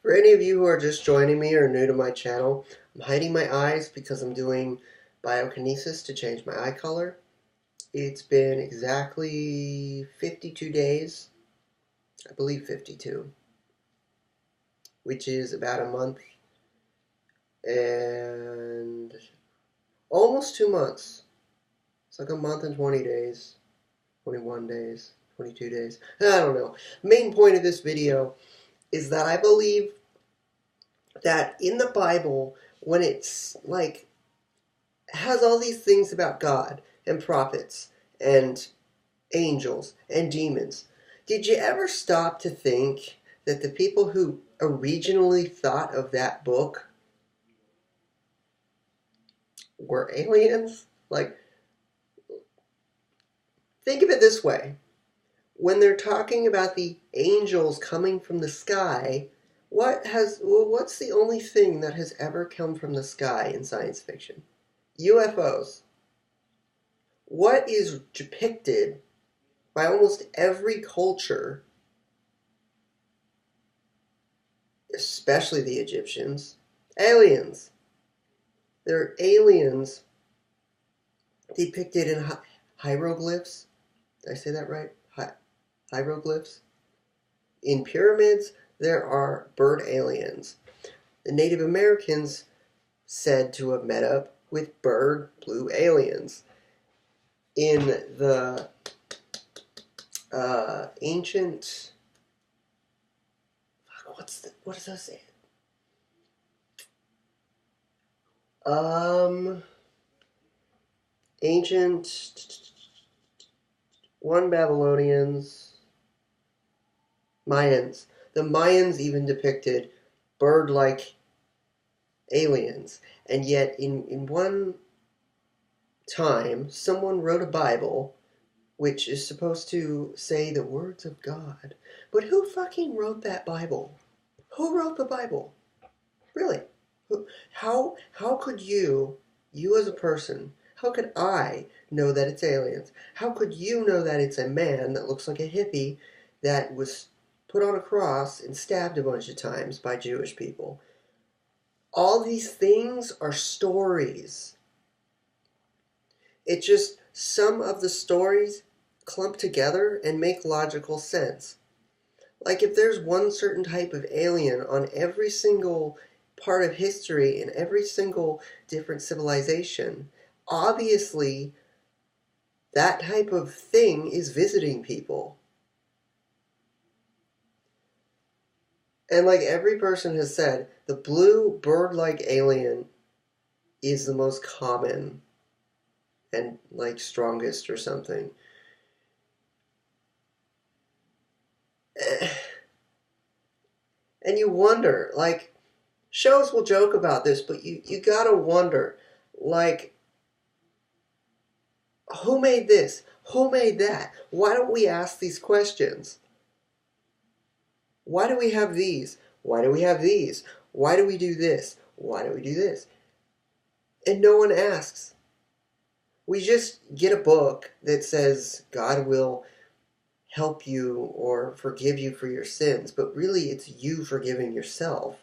For any of you who are just joining me or new to my channel, I'm hiding my eyes because I'm doing biokinesis to change my eye color. It's been exactly 52 days, I believe 52, which is about a month and almost 2 months. It's like a month and 20 days, 21 days, 22 days. I don't know. Main point of this video is that I believe that in the Bible, when it's like has all these things about God and prophets and angels and demons, did you ever stop to think that the people who originally thought of that book were aliens? Like, think of it this way. When they're talking about the angels coming from the sky, what's the only thing that has ever come from the sky in science fiction? UFOs. What is depicted by almost every culture, especially the Egyptians? Aliens. There are aliens depicted in hieroglyphs. Did I say that right? Hieroglyphs. In pyramids, there are bird aliens. The Native Americans said to have met up with bird blue aliens. In the ancient, what does that say? Ancient Babylonians, Mayans. The Mayans even depicted bird-like aliens, and yet in one time, someone wrote a Bible which is supposed to say the words of God. But who fucking wrote that Bible? Who wrote the Bible? Really? How could you as a person, how could I know that it's aliens? How could you know that it's a man that looks like a hippie that was put on a cross and stabbed a bunch of times by Jewish people? All these things are stories. It just, some of the stories clump together and make logical sense. Like if there's one certain type of alien on every single part of history in every single different civilization, obviously that type of thing is visiting people. And like every person has said, the blue bird-like alien is the most common and like strongest or something. And you wonder, like, shows will joke about this, but you gotta wonder, like, who made this? Who made that? Why don't we ask these questions? Why do we have these? Why do we have these? Why do we do this? Why do we do this? And no one asks. We just get a book that says God will help you or forgive you for your sins, but really it's you forgiving yourself.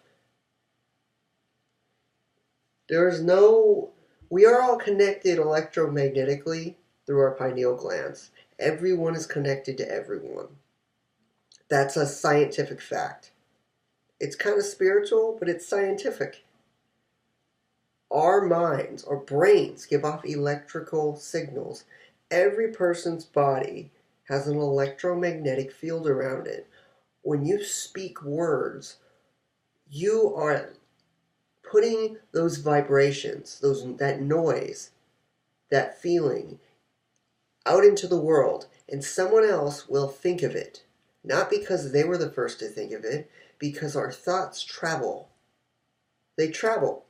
We are all connected electromagnetically through our pineal glands. Everyone is connected to everyone. That's a scientific fact. It's kind of spiritual, but it's scientific. Our minds, our brains give off electrical signals. Every person's body has an electromagnetic field around it. When you speak words, you are putting those vibrations, that noise, that feeling out into the world, and someone else will think of it. Not because they were the first to think of it, because our thoughts travel. They travel.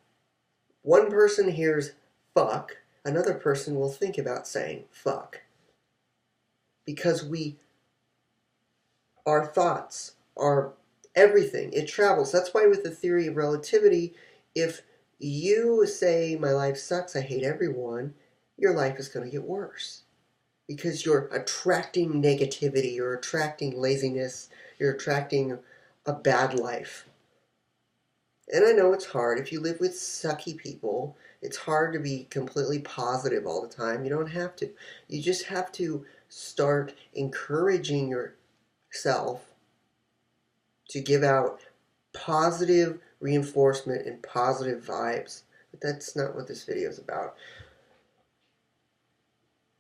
One person hears fuck, another person will think about saying fuck. Because our thoughts are everything. It travels. That's why with the theory of relativity, if you say, my life sucks, I hate everyone, your life is going to get worse. Because you're attracting negativity, you're attracting laziness, you're attracting a bad life. And I know it's hard. If you live with sucky people, it's hard to be completely positive all the time. You don't have to. You just have to start encouraging yourself to give out positive reinforcement and positive vibes. But that's not what this video is about.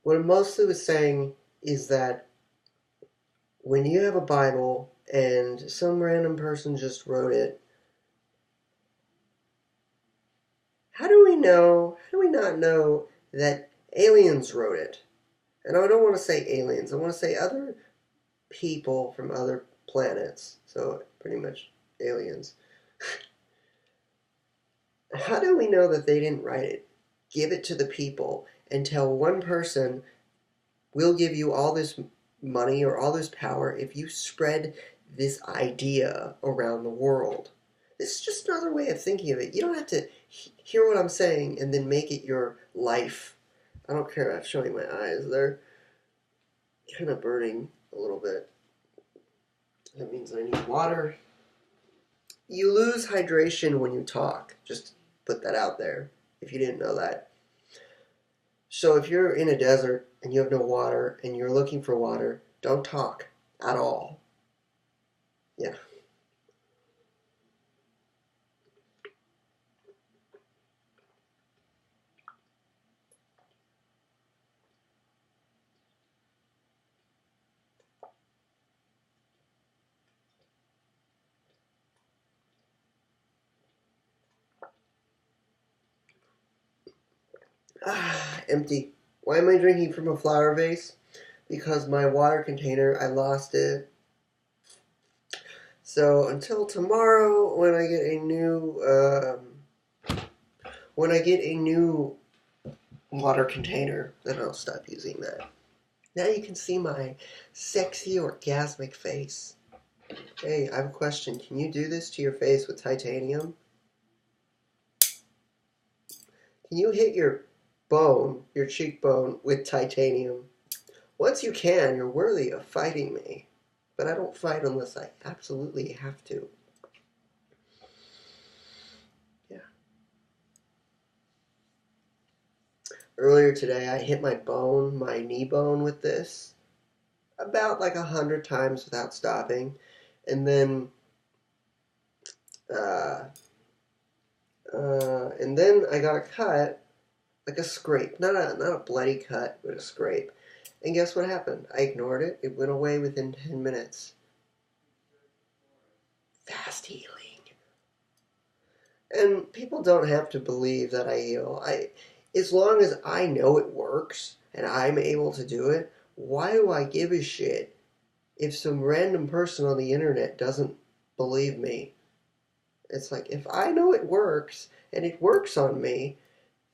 What I mostly was saying is that when you have a Bible and some random person just wrote it, how do we not know that aliens wrote it? And I don't want to say aliens, I want to say other people from other planets. So pretty much aliens. How do we know that they didn't write it? Give it to the people and tell one person, we'll give you all this money or all this power if you spread this idea around the world. This is just another way of thinking of it. You don't have to hear what I'm saying and then make it your life. I don't care. I'm showing my eyes. They're kind of burning a little bit. That means I need water. You lose hydration when you talk. Just put that out there if you didn't know that. So if you're in a desert and you have no water and you're looking for water, don't talk at all. Yeah. Empty. Why am I drinking from a flower vase? Because my water container, I lost it. So until tomorrow, when I get a new water container, then I'll stop using that. Now you can see my sexy orgasmic face. Hey, I have a question. Can you do this to your face with titanium? Can you hit your cheekbone, with titanium? Once you can, you're worthy of fighting me. But I don't fight unless I absolutely have to. Yeah. Earlier today, I hit my knee bone with this, about like 100 times without stopping. And then, I got a cut, like a scrape. Not a bloody cut, but a scrape. And guess what happened? I ignored it. It went away within 10 minutes. Fast healing. And people don't have to believe that I heal. As long as I know it works and I'm able to do it, why do I give a shit if some random person on the internet doesn't believe me? It's like, if I know it works and it works on me,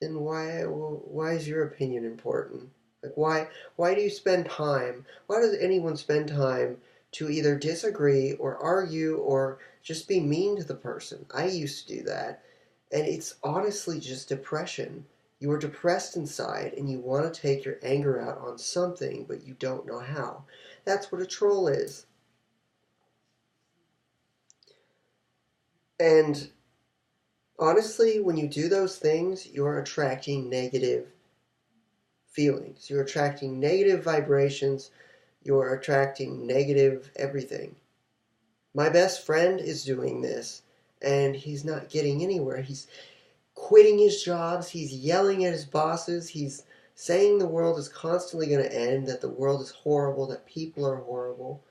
then why is your opinion important? Like, why do you spend time? Why does anyone spend time to either disagree or argue or just be mean to the person? I used to do that. And it's honestly just depression. You are depressed inside and you want to take your anger out on something, but you don't know how. That's what a troll is. And honestly, when you do those things, you're attracting negative feelings. You're attracting negative vibrations. You're attracting negative everything. My best friend is doing this, and he's not getting anywhere. He's quitting his jobs. He's yelling at his bosses. He's saying the world is constantly going to end, that the world is horrible, that people are horrible.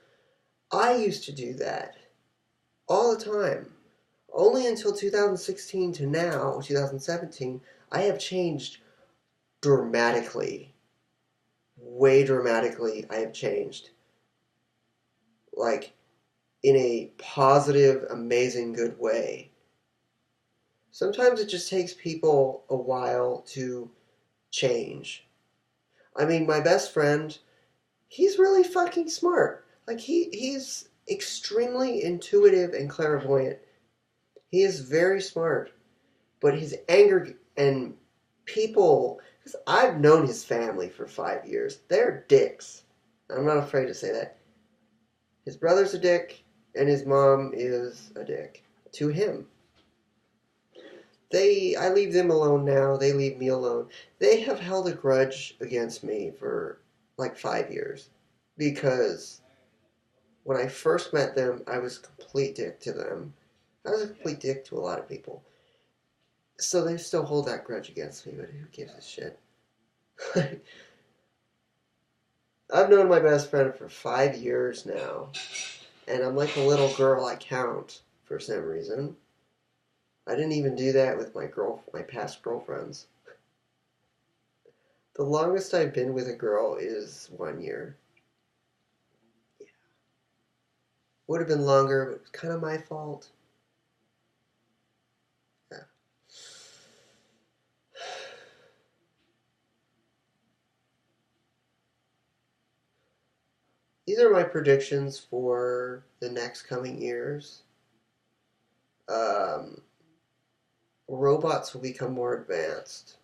I used to do that all the time. Only until 2016 to now, 2017, I have changed dramatically. Way dramatically, I have changed. Like, in a positive, amazing, good way. Sometimes it just takes people a while to change. I mean, my best friend, he's really fucking smart. Like, he's extremely intuitive and clairvoyant. He is very smart. But his anger and people, because I've known his family for 5 years. They're dicks. I'm not afraid to say that. His brother's a dick, and his mom is a dick to him. I leave them alone now. They leave me alone. They have held a grudge against me for like 5 years because when I first met them, I was a complete dick to them. I was a complete dick to a lot of people. So they still hold that grudge against me, but who gives a shit? I've known my best friend for 5 years now, and I'm like a little girl. I count for some reason. I didn't even do that with my past girlfriends. The longest I've been with a girl is 1 year. Yeah. Would have been longer, but it's kind of my fault. Yeah. These are my predictions for the next coming years. Um, Robots will become more advanced.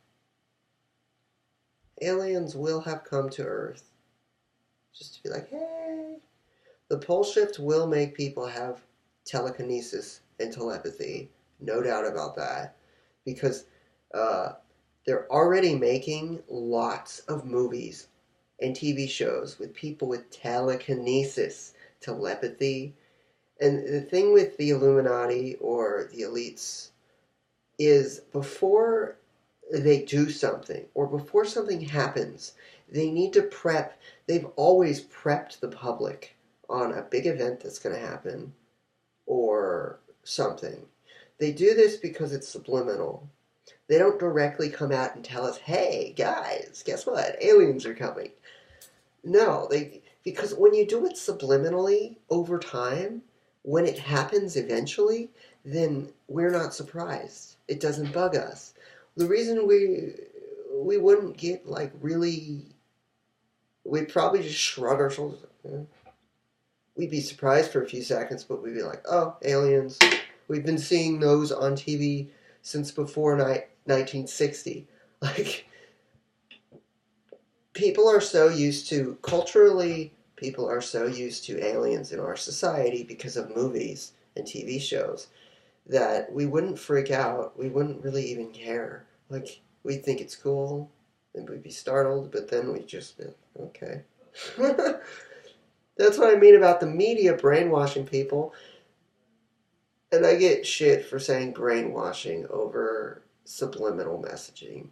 Aliens will have come to Earth just to be like, hey. The pole shift will make people have telekinesis and telepathy. No doubt about that. Because uh, they're already making lots of movies and TV shows with people with telekinesis, telepathy. And the thing with the Illuminati or the elites is before they do something or before something happens, they need to prep. They've always prepped the public on a big event that's going to happen or something. They do this because it's subliminal. They don't directly come out and tell us, hey, guys, guess what? Aliens are coming. No, because when you do it subliminally over time, when it happens eventually, then we're not surprised. It doesn't bug us. The reason we wouldn't get like really, we'd probably just shrug our shoulders. We'd be surprised for a few seconds, but we'd be like, oh, aliens. We've been seeing those on TV since before 1960. Like, people are so used to, culturally, people are so used to aliens in our society because of movies and TV shows that we wouldn't freak out. We wouldn't really even care. Like, we'd think it's cool and we'd be startled, but then we'd just be okay. That's what I mean about the media brainwashing people. And I get shit for saying brainwashing over subliminal messaging.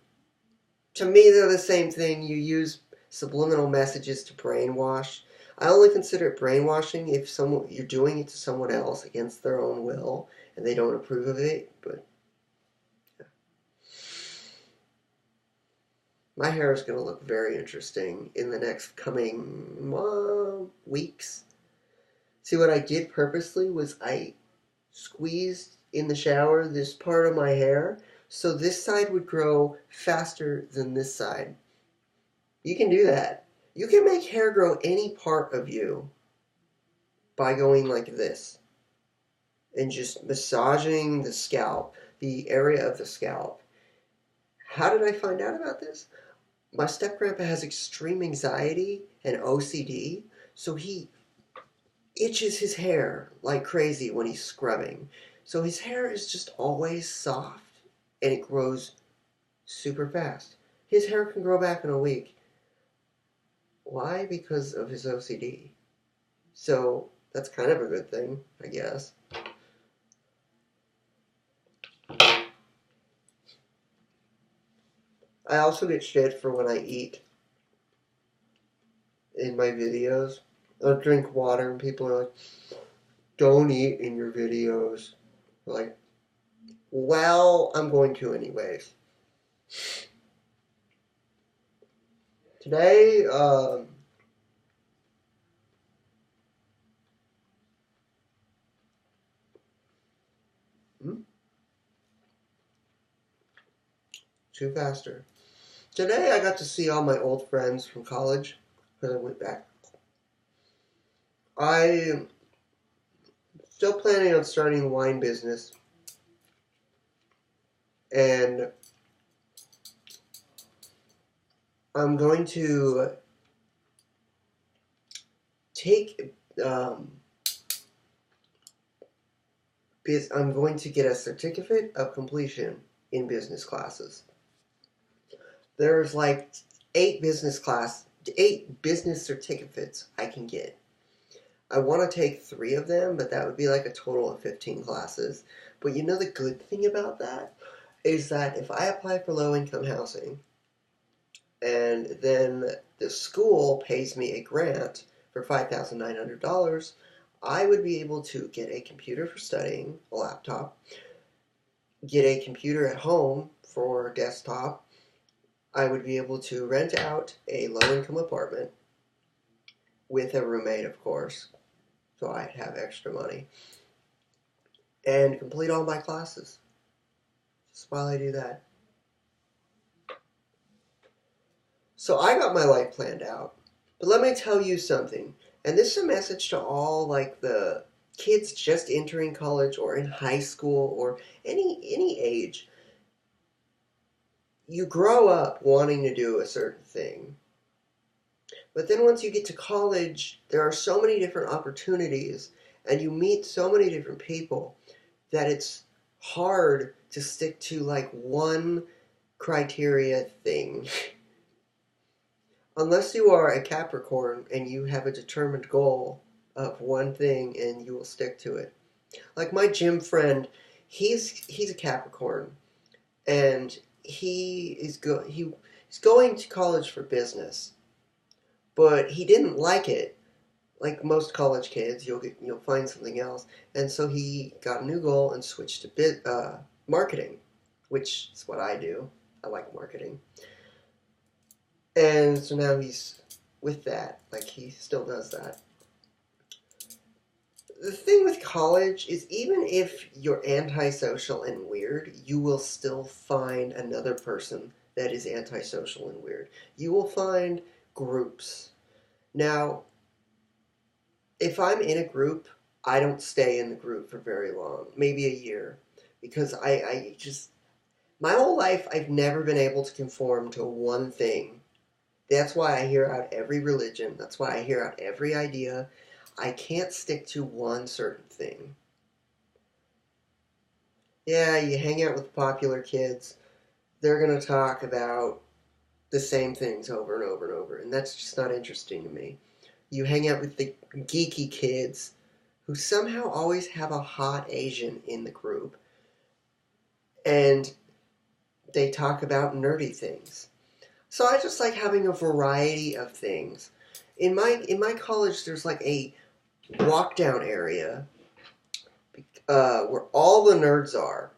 To me, they're the same thing. You use subliminal messages to brainwash. I only consider it brainwashing if you're doing it to someone else against their own will and they don't approve of it. But yeah. My hair is going to look very interesting in the next coming weeks. See, what I did purposely was I squeezed in the shower this part of my hair so this side would grow faster than this side. You can do that. You can make hair grow any part of you by going like this and just massaging the scalp, the area of the scalp. How did I find out about this? My step-grandpa has extreme anxiety and OCD, so he itches his hair like crazy when he's scrubbing. So his hair is just always soft and it grows super fast. His hair can grow back in a week. Why? Because of his OCD. So that's kind of a good thing, I guess. I also get shit for when I eat in my videos. I'll drink water and people are like, don't eat in your videos. Like, well, I'm going to anyways. Today, too faster. Today I got to see all my old friends from college because I went back. I'm still planning on starting a wine business, and I'm going to take I'm going to get a certificate of completion in business classes. There's like 8 business certificates I can get. I want to take 3 of them, but that would be like a total of 15 classes. But you know the good thing about that is that if I apply for low-income housing and then the school pays me a grant for $5,900, I would be able to get a computer for studying, a laptop, get a computer at home for desktop. I would be able to rent out a low-income apartment with a roommate, of course, so I'd have extra money, and complete all my classes just while I do that. So I got my life planned out. But let me tell you something, and this is a message to all like the kids just entering college or in high school or any age. You grow up wanting to do a certain thing. But then once you get to college, there are so many different opportunities and you meet so many different people that it's hard to stick to like one criteria thing. Unless you are a Capricorn and you have a determined goal of one thing and you will stick to it. Like my gym friend, he's a Capricorn and he's going to college for business, but he didn't like it. Like most college kids, you'll find something else, and so he got a new goal and switched to marketing, which is what I do. I like marketing. And so now he's with that. Like, he still does that. The thing with college is even if you're antisocial and weird, you will still find another person that is antisocial and weird. You will find groups. Now, if I'm in a group, I don't stay in the group for very long. Maybe a year. Because I just... My whole life, I've never been able to conform to one thing. That's why I hear out every religion. That's why I hear out every idea. I can't stick to one certain thing. Yeah, you hang out with popular kids. They're going to talk about the same things over and over and over. And that's just not interesting to me. You hang out with the geeky kids who somehow always have a hot Asian in the group. And they talk about nerdy things. So I just like having a variety of things. In my college, there's like a walk down area where all the nerds are.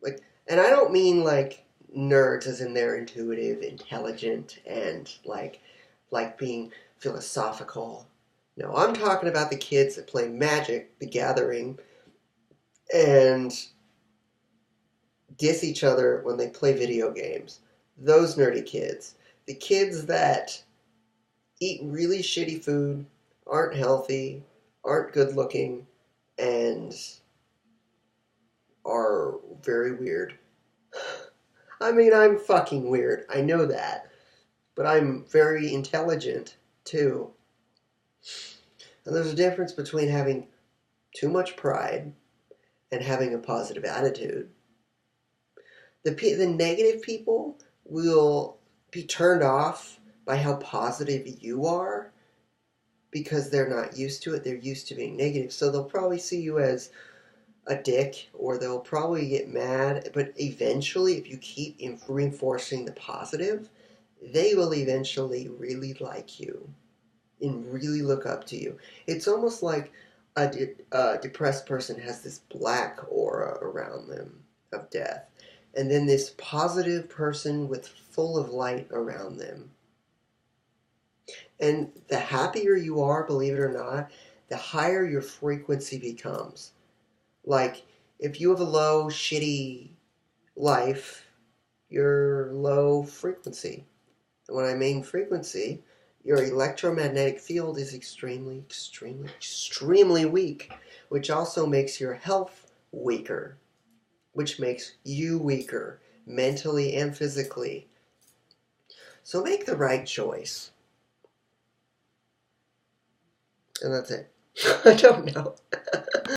Like, and I don't mean like nerds as in they're intuitive, intelligent, and like being philosophical. No, I'm talking about the kids that play Magic, the Gathering, and diss each other when they play video games. Those nerdy kids. The kids that eat really shitty food, aren't healthy, aren't good looking, and are very weird. I mean, I'm fucking weird. I know that. But I'm very intelligent, too. And there's a difference between having too much pride and having a positive attitude. The negative people will be turned off by how positive you are because they're not used to it. They're used to being negative. So they'll probably see you as a dick, or they'll probably get mad. But eventually, if you keep reinforcing the positive, they will eventually really like you and really look up to you. It's almost like a depressed person has this black aura around them of death. And then this positive person with full of light around them. And the happier you are, believe it or not, the higher your frequency becomes. Like, if you have a low, shitty life, you're low frequency. And when I mean frequency, your electromagnetic field is extremely, extremely, extremely weak, which also makes your health weaker, which makes you weaker, mentally and physically. So make the right choice. And that's it. I don't know.